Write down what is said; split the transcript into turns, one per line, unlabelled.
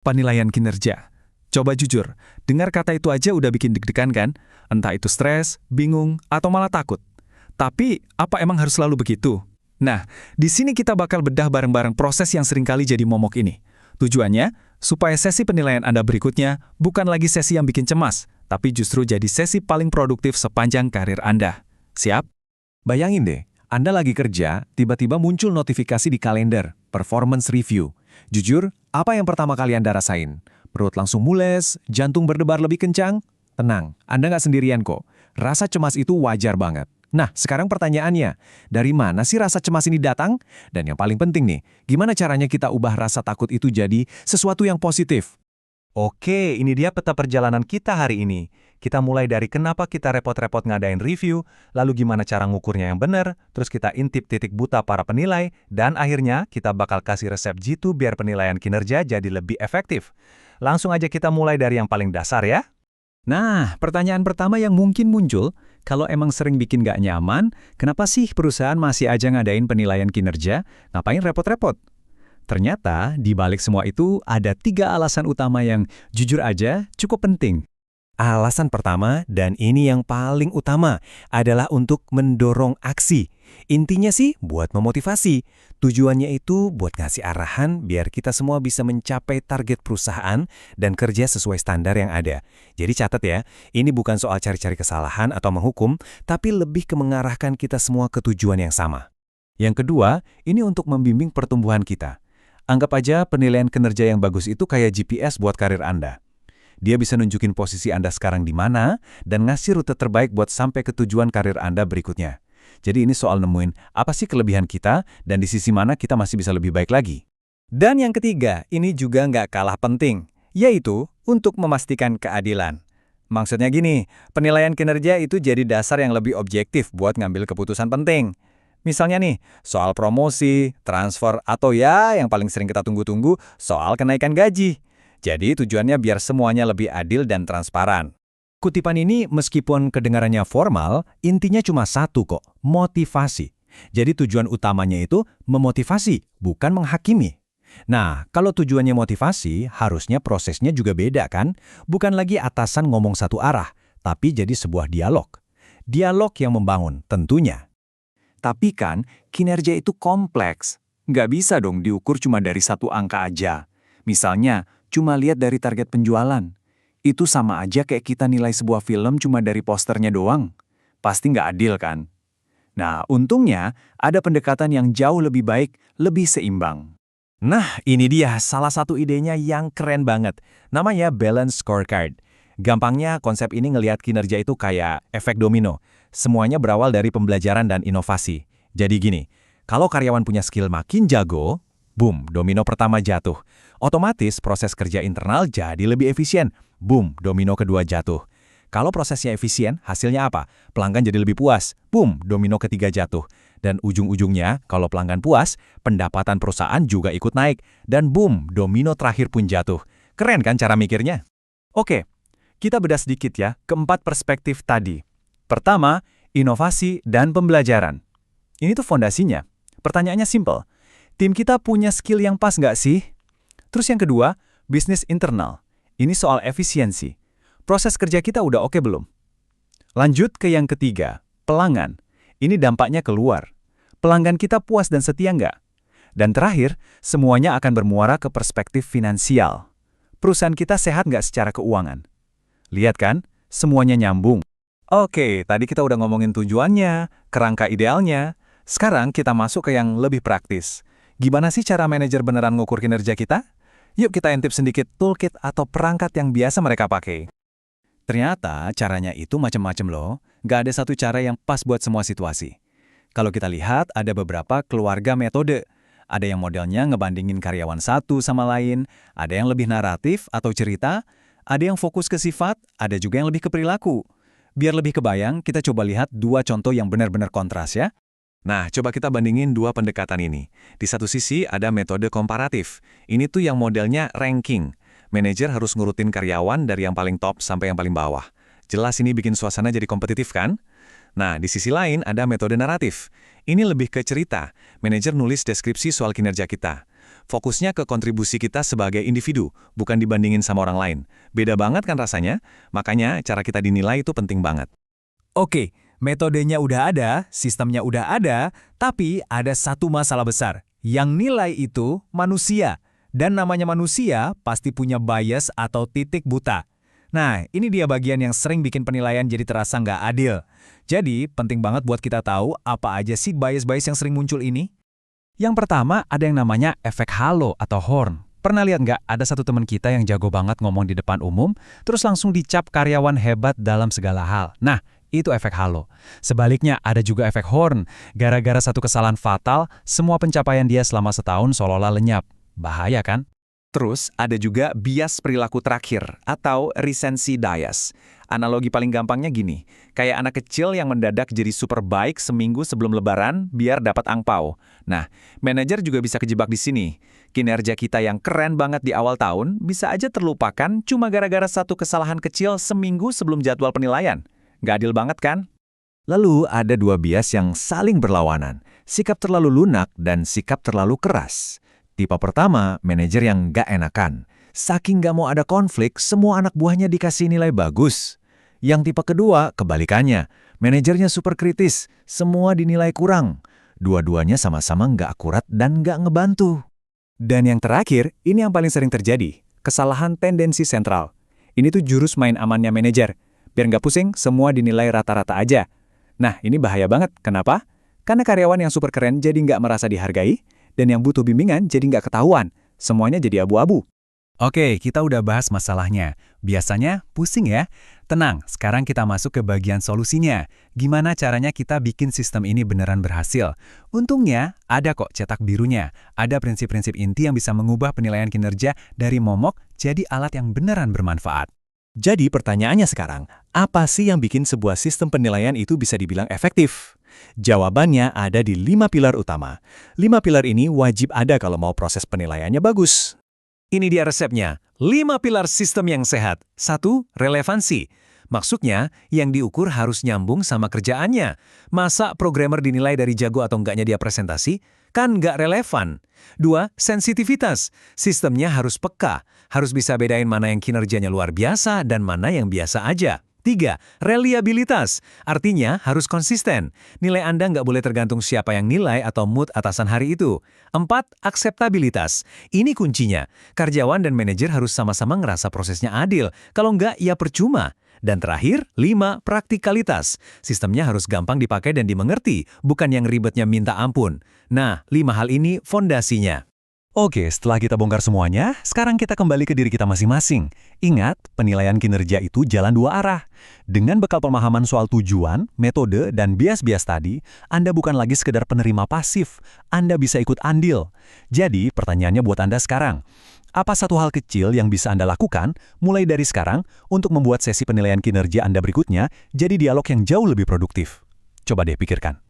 Penilaian kinerja. Coba jujur, dengar kata itu aja udah bikin deg-degan kan? Entah itu stres, bingung, atau malah takut. Tapi, apa emang harus selalu begitu? Nah, di sini kita bakal bedah bareng-bareng proses yang seringkali jadi momok ini. Tujuannya, supaya sesi penilaian Anda berikutnya bukan lagi sesi yang bikin cemas, tapi justru jadi sesi paling produktif sepanjang karir Anda. Siap?
Bayangin deh, Anda lagi kerja, tiba-tiba muncul notifikasi di kalender, performance review. Jujur, apa yang pertama kali Anda rasain? Perut langsung mules, jantung berdebar lebih kencang? Tenang, Anda nggak sendirian kok. Rasa cemas itu wajar banget. Nah, sekarang pertanyaannya, dari mana sih rasa cemas ini datang? Dan yang paling penting nih, gimana caranya kita ubah rasa takut itu jadi sesuatu yang positif?
Oke, ini dia peta perjalanan kita hari ini. Kita mulai dari kenapa kita repot-repot ngadain review, lalu gimana cara ngukurnya yang benar, terus kita intip titik buta para penilai, dan akhirnya kita bakal kasih resep jitu biar penilaian kinerja jadi lebih efektif. Langsung aja kita mulai dari yang paling dasar ya.
Nah, pertanyaan pertama yang mungkin muncul, kalau emang sering bikin gak nyaman, kenapa sih perusahaan masih aja ngadain penilaian kinerja? Ngapain repot-repot? Ternyata, di balik semua itu ada 3 alasan utama yang jujur aja cukup penting.
Alasan pertama, dan ini yang paling utama, adalah untuk mendorong aksi. Intinya sih buat memotivasi. Tujuannya itu buat ngasih arahan biar kita semua bisa mencapai target perusahaan dan kerja sesuai standar yang ada. Jadi catat ya, ini bukan soal cari-cari kesalahan atau menghukum, tapi lebih ke mengarahkan kita semua ke tujuan yang sama. Yang kedua, ini untuk membimbing pertumbuhan kita. Anggap aja penilaian kinerja yang bagus itu kayak GPS buat karir Anda. Dia bisa nunjukin posisi Anda sekarang di mana dan ngasih rute terbaik buat sampai ke tujuan karir Anda berikutnya. Jadi ini soal nemuin apa sih kelebihan kita dan di sisi mana kita masih bisa lebih baik lagi.
Dan yang ketiga, ini juga nggak kalah penting, yaitu untuk memastikan keadilan. Maksudnya gini, penilaian kinerja itu jadi dasar yang lebih objektif buat ngambil keputusan penting. Misalnya nih, soal promosi, transfer, atau ya yang paling sering kita tunggu-tunggu, soal kenaikan gaji. Jadi tujuannya biar semuanya lebih adil dan transparan. Kutipan ini meskipun kedengarannya formal, intinya cuma satu kok, motivasi. Jadi tujuan utamanya itu memotivasi, bukan menghakimi. Nah, kalau tujuannya motivasi, harusnya prosesnya juga beda kan? Bukan lagi atasan ngomong satu arah, tapi jadi sebuah dialog. Dialog yang membangun, tentunya.
Tapi kan, kinerja itu kompleks. Nggak bisa dong diukur cuma dari satu angka aja. Misalnya, cuma lihat dari target penjualan. Itu sama aja kayak kita nilai sebuah film cuma dari posternya doang. Pasti nggak adil kan? Nah, untungnya ada pendekatan yang jauh lebih baik, lebih seimbang. Nah, ini dia salah satu idenya yang keren banget. Namanya Balance Scorecard. Gampangnya, konsep ini ngelihat kinerja itu kayak efek domino. Semuanya berawal dari pembelajaran dan inovasi. Jadi gini, kalau karyawan punya skill makin jago, boom, domino pertama jatuh. Otomatis proses kerja internal jadi lebih efisien. Boom, domino kedua jatuh. Kalau prosesnya efisien, hasilnya apa? Pelanggan jadi lebih puas. Boom, domino ketiga jatuh. Dan ujung-ujungnya, kalau pelanggan puas, pendapatan perusahaan juga ikut naik. Dan boom, domino terakhir pun jatuh. Keren kan cara mikirnya? Oke, kita bedah sedikit ya keempat perspektif tadi. Pertama, inovasi dan pembelajaran. Ini tuh fondasinya. Pertanyaannya simple. Tim kita punya skill yang pas nggak sih? Terus yang kedua, bisnis internal. Ini soal efisiensi. Proses kerja kita udah oke belum? Lanjut ke yang ketiga, pelanggan. Ini dampaknya keluar. Pelanggan kita puas dan setia nggak? Dan terakhir, semuanya akan bermuara ke perspektif finansial. Perusahaan kita sehat nggak secara keuangan? Lihat kan, semuanya nyambung. Oke, tadi kita udah ngomongin tujuannya, kerangka idealnya. Sekarang kita masuk ke yang lebih praktis. Gimana sih cara manajer beneran ngukur kinerja kita? Yuk kita intip sedikit toolkit atau perangkat yang biasa mereka pakai. Ternyata caranya itu macam-macam loh. Nggak ada satu cara yang pas buat semua situasi. Kalau kita lihat, ada beberapa keluarga metode. Ada yang modelnya ngebandingin karyawan satu sama lain, ada yang lebih naratif atau cerita, ada yang fokus ke sifat, ada juga yang lebih ke perilaku. Biar lebih kebayang, kita coba lihat 2 contoh yang benar-benar kontras ya. Nah, coba kita bandingin 2 pendekatan ini. Di satu sisi ada metode komparatif. Ini tuh yang modelnya ranking. Manajer harus ngurutin karyawan dari yang paling top sampai yang paling bawah. Jelas ini bikin suasana jadi kompetitif kan? Nah, di sisi lain ada metode naratif. Ini lebih ke cerita. Manajer nulis deskripsi soal kinerja kita.
Fokusnya ke kontribusi kita sebagai individu, bukan dibandingin sama orang lain. Beda banget kan rasanya? Makanya cara kita dinilai itu penting banget.
Oke, metodenya udah ada, sistemnya udah ada, tapi ada satu masalah besar. Yang nilai itu manusia. Dan namanya manusia pasti punya bias atau titik buta. Nah, ini dia bagian yang sering bikin penilaian jadi terasa nggak adil. Jadi, penting banget buat kita tahu apa aja sih bias-bias yang sering muncul ini. Yang pertama, ada yang namanya efek halo atau horn. Pernah lihat nggak ada satu teman kita yang jago banget ngomong di depan umum, terus langsung dicap karyawan hebat dalam segala hal. Nah, itu efek halo. Sebaliknya, ada juga efek horn. Gara-gara satu kesalahan fatal, semua pencapaian dia selama setahun seolah-olah lenyap. Bahaya kan?
Terus ada juga bias perilaku terakhir atau recency bias. Analogi paling gampangnya gini, kayak anak kecil yang mendadak jadi super baik seminggu sebelum lebaran biar dapat angpau. Nah, manajer juga bisa kejebak di sini. Kinerja kita yang keren banget di awal tahun bisa aja terlupakan cuma gara-gara satu kesalahan kecil seminggu sebelum jadwal penilaian. Nggak adil banget kan? Lalu ada dua bias yang saling berlawanan, sikap terlalu lunak dan sikap terlalu keras. Tipe pertama, manajer yang nggak enakan. Saking nggak mau ada konflik, semua anak buahnya dikasih nilai bagus. Yang tipe kedua, kebalikannya. Manajernya super kritis, semua dinilai kurang. Dua-duanya sama-sama nggak akurat dan nggak ngebantu. Dan yang terakhir, ini yang paling sering terjadi. Kesalahan tendensi sentral. Ini tuh jurus main amannya manajer. Biar nggak pusing, semua dinilai rata-rata aja. Nah, ini bahaya banget. Kenapa? Karena karyawan yang super keren jadi nggak merasa dihargai, dan yang butuh bimbingan jadi nggak ketahuan. Semuanya jadi abu-abu.
Oke, kita udah bahas masalahnya. Biasanya pusing ya? Tenang, sekarang kita masuk ke bagian solusinya. Gimana caranya kita bikin sistem ini beneran berhasil? Untungnya, ada kok cetak birunya. Ada prinsip-prinsip inti yang bisa mengubah penilaian kinerja dari momok jadi alat yang beneran bermanfaat.
Jadi pertanyaannya sekarang, apa sih yang bikin sebuah sistem penilaian itu bisa dibilang efektif? Jawabannya ada di 5 pilar utama. 5 pilar ini wajib ada kalau mau proses penilaiannya bagus.
Ini dia resepnya, 5 pilar sistem yang sehat. 1. Relevansi. Maksudnya, yang diukur harus nyambung sama kerjaannya. Masa programmer dinilai dari jago atau enggaknya dia presentasi? Kan nggak relevan. 2. Sensitivitas. Sistemnya harus peka. Harus bisa bedain mana yang kinerjanya luar biasa dan mana yang biasa aja. 3. Reliabilitas. Artinya harus konsisten. Nilai Anda nggak boleh tergantung siapa yang nilai atau mood atasan hari itu. 4. Akseptabilitas. Ini kuncinya. Karyawan dan manajer harus sama-sama ngerasa prosesnya adil. Kalau nggak, ya percuma. Dan terakhir, 5. Praktikalitas. Sistemnya harus gampang dipakai dan dimengerti, bukan yang ribetnya minta ampun. Nah, 5 hal ini fondasinya.
Oke, setelah kita bongkar semuanya, sekarang kita kembali ke diri kita masing-masing. Ingat, penilaian kinerja itu jalan dua arah. Dengan bekal pemahaman soal tujuan, metode, dan bias-bias tadi, Anda bukan lagi sekedar penerima pasif. Anda bisa ikut andil. Jadi, pertanyaannya buat Anda sekarang. Apa satu hal kecil yang bisa Anda lakukan, mulai dari sekarang, untuk membuat sesi penilaian kinerja Anda berikutnya jadi dialog yang jauh lebih produktif? Coba deh pikirkan.